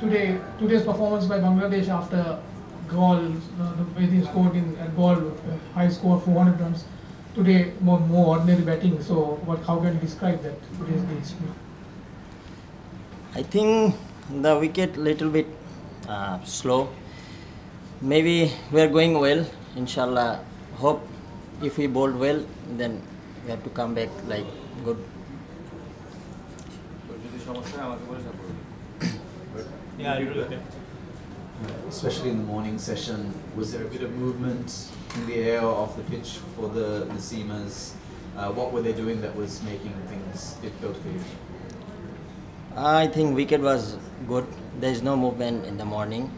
today's performance by Bangladesh after goal, the way they scored at goal, high score 400 runs. Today more ordinary batting. So how can you describe that today's day? I think the wicket little bit slow. Maybe we are going well. Inshallah, hope if we bowled well, then we have to come back like good. Yeah, okay. Especially in the morning session, was there a bit of movement in the air or off the pitch for the seamers? What were they doing that was making things difficult for you? I think wicket was good. There is no movement in the morning,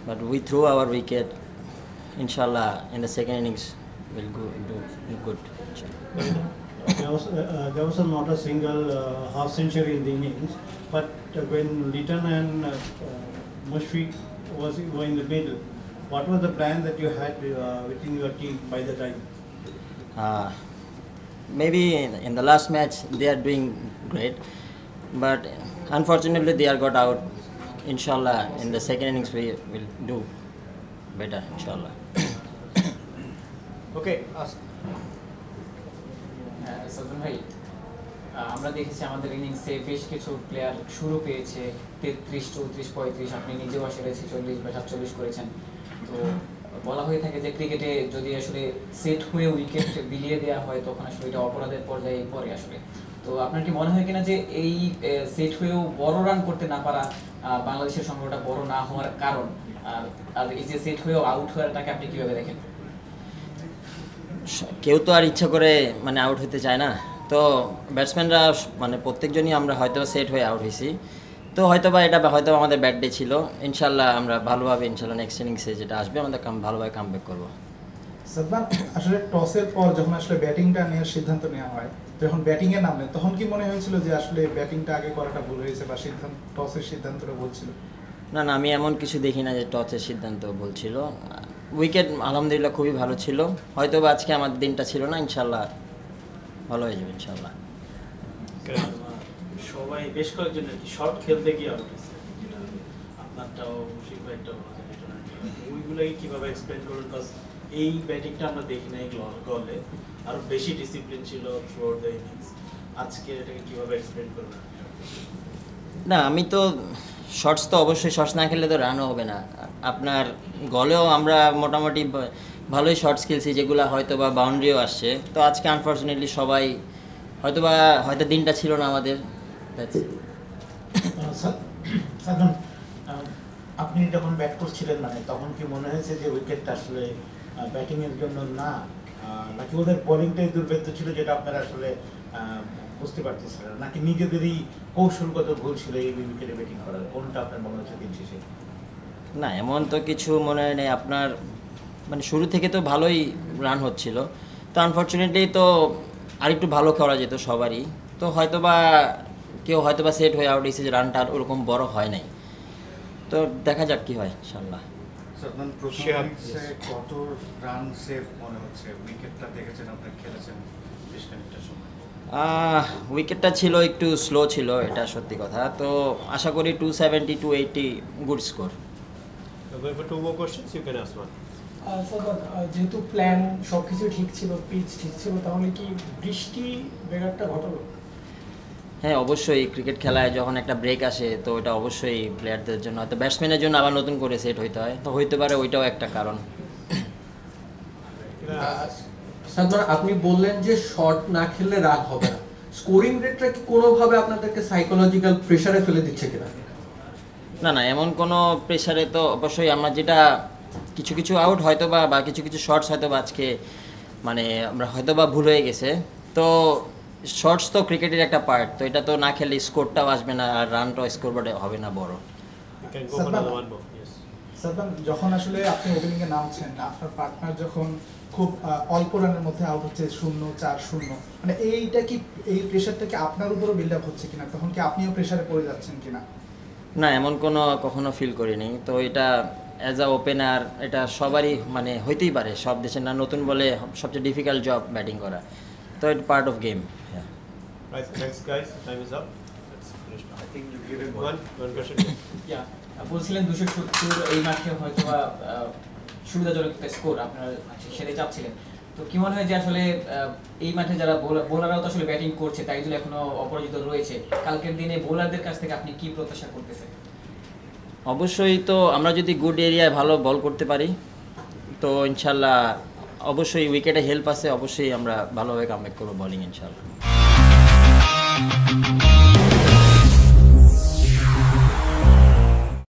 but we threw our wicket. Inshallah, in the second innings, we'll do good. There was not a single half century in the innings, but when Litton and Mushfiq were in the middle, what was the plan that you had within your team by the time? Maybe in the last match they are doing great, but unfortunately they are got out. Inshallah, in the second innings we will do better. Inshallah. Okay, ask. Salman ভাই, আমরা দেখেছি আমাদের ইনিংসে বেশ কিছু player শুরু পেয়েছে 33, 34, 35, আপনি নিজেও আসলে 46 বা 47 করেছেন। তো বলা হয়ে থাকে যে ক্রিকেটে যদি আসলে সেট হয়ে উইকেট বিলিয়ে দেওয়া হয় তখন আসলে এটা অপরাধের পর্যায়ে পড়ে আসলে। তো আপনার কি মনে হয় কিনা যে এই সেট হয়েও বড় রান করতে না পারা বাংলাদেশের সংগ্রহটা বড় না হওয়ার কারণ, আর এই যে সেট হয়েও আউট হওয়াটাকে আপনি কিভাবে দেখেন? কেউ তো আর ইচ্ছা করে মানে আউট হতে চায় না, তো ব্যাটসম্যানরা মানে প্রত্যেকজনই আমরা হয়তো সেট হয়ে আউট হয়েছি, তো হয়তোবা এটা হয়তো আমাদের ব্যাট ডে ছিল। ইনশাল্লাহ আমরা ভালোভাবে ইনশাল্লাহ নেক্সট ইনিংসে যেটা আসবে আমাদের ভালোভাবে কামব্যাক করবো। সাদমান, আসলে টসের পর যখন আসলে ব্যাটিংটা নেওয়ার সিদ্ধান্ত নেওয়া হয়, যখন ব্যাটিংয়ে নামলেন তখন কি মনে হয়েছিল যে আসলে ব্যাটিংটা আগে করাটা ভুল হয়েছে বা টসের সিদ্ধান্তটা ভুল ছিল? না, আমি এমন কিছু দেখি না যে টসের সিদ্ধান্ত বলছিল। উইকেট আলহামদুলিল্লাহ খুবই ভালো ছিল, হয়তো বা আজকে আমার দিনটা ছিল না, ইনশাল্লাহ ভালো হয়ে যাবে ইনশাল্লাহ। সবাই বেশ কয়েকজন আর কি শর্ট খেলতে গিয়ে আউট হয়েছে, যেটা আপনারটাও মুশফিক ভাইটাও ওইগুলোকে কীভাবে এক্সপ্লেন করুন? বিকজ এই ব্যাটিংটা আমরা দেখি নাই গলে, আরও বেশি ডিসিপ্লিন ছিল থ্রু আউট দ্য ইনিংস। আজকে এটাকে কীভাবে এক্সপ্লেন করবেন? না, আমি তো শর্টস তো অবশ্যই শর্টস না খেললে তো রানও হবে না। আপনার গলেও আমরা মোটামুটি ভালোই শর্টস খেলছি, যেগুলো হয়তো বা বাউন্ডারিও আসছে। তো আজকে আনফর্চুনেটলি সবাই হয়তো দিনটা ছিল না আমাদের। সাদমান, আপনি যখন ব্যাট করছিলেন মানে তখন কি মনে হয়েছে যে উইকেটটা আসলে ব্যাটিংয়ের জন্য না, নাকি ওদের বোলিংটাই দুর্ভেদ্য ছিল যেটা আপনারা আসলে বুঝতে পারতেছিলেন, নাকি নিজেদেরই কৌশলগত ভুল ছিল এই উইকেটে ব্যাটিং করার? কোনটা আপনার মনে হচ্ছে দিন শেষে? না, এমন তো কিছু মনে হয় নেই। আপনার মানে শুরু থেকে তো ভালোই রান হচ্ছিল, তো আনফর্চুনেটলি তো আরেকটু ভালো খেলা যেত সবারই। তো হয়তোবা কেউ হয়তোবা সেট হয়ে আউট হয়েছে যে রানটা আর ওরকম বড় হয় নাই। তো দেখা যাক কি হয় ইনশাল্লাহ। সাদমান, প্রথম ইনিংসে কত রান সেভ মনে হচ্ছে? উইকেটটা দেখেছেন, আপনি খেলেছেন বেশ খানিকটা সময়। উইকেটটা ছিল একটু স্লো ছিল, এটা সত্যি কথা। তো আশা করি 270, 280 গুড স্কোর। যেহেতু প্ল্যান সবকিছু ঠিক ছিল, পিচ ঠিক ছিল, তাহলে কি বৃষ্টি ব্যাঘাতটা ঘটালো? হ্যাঁ, অবশ্যই ক্রিকেট খেলায় যখন একটা ব্রেক আসে তো ওটা অবশ্যই প্লেয়ারদের জন্য, হয়তো ব্যাটসম্যানের জন্য আবার নতুন করে সেট হইতে হয়, তো হইতে পারে ওইটাও একটা কারণ। সাদমান, আপনি বললেন যে শর্ট না খেললে রান হবে না, স্কোরিং রেটটা কি কোনোভাবে আপনাদেরকে সাইকোলজিক্যাল প্রেসারে ফেলে দিচ্ছে কিনা? না, এমন কোনো প্রেসারে তো অবশ্যই আমরা যেটা কিছু আউট হয়তো বা কিছু শর্টস হয়তো বা আজকে মানে আমরা হয়তো বা ভুল হয়ে গেছে। তো শর্টস তো ক্রিকেটের একটা পার্ট, তো এটা তো না খেললে স্কোরটাও আসবে না আর রানটাও স্কোর বোর্ডে হবে না বড়। সাদমান, যখন আসলে আপনি ওপেনিংয়ে নামছেন, আপনার পার্টনার যখন খুব অল্প রানের মধ্যে আউট হচ্ছে 0-4-0, মানে এইটা কি, এই প্রেশারটা কি আপনার উপরও বিল্ড আপ হচ্ছে কিনা? তখন কি আপনিও প্রেশারে পড়ে যাচ্ছেন কিনা? না, এমন কখনো ফিল করিনি। তো এটা অ্যাজ আ ওপেনার এটা সবারই মানে হইতেই পারে, সব দেশের না নতুন বলে সবচেয়ে ডিফিকাল্ট জব ব্যাটিং করা, তো ইট part of game. Right, thanks guys, time is up. Let's finish now. I think you give him one question. Yeah, বলছিলেন 270 এই মাঠে হয়তো বা সুবিধাজনক একটা স্কোর আপনারা সেটাই চাচ্ছিলেন। তো কি মনে হয় যে আসলে এই মাঠে যারা বোলাররাও তো আসলে ব্যাটিং করছে, তাই জন্য এখনো অপরাজিত রয়েছে, কালকের দিনে বোলারদের কাছ থেকে আপনি কি প্রত্যাশা করতেছেন? অবশ্যই তো আমরা যদি গুড এরিয়ায় ভালো বল করতে পারি তো ইনশাল্লাহ অবশ্যই উইকেটে হেল্প আছে, অবশ্যই আমরা ভালোভাবে কামব্যাক করবো বোলিং ইনশাল্লাহ।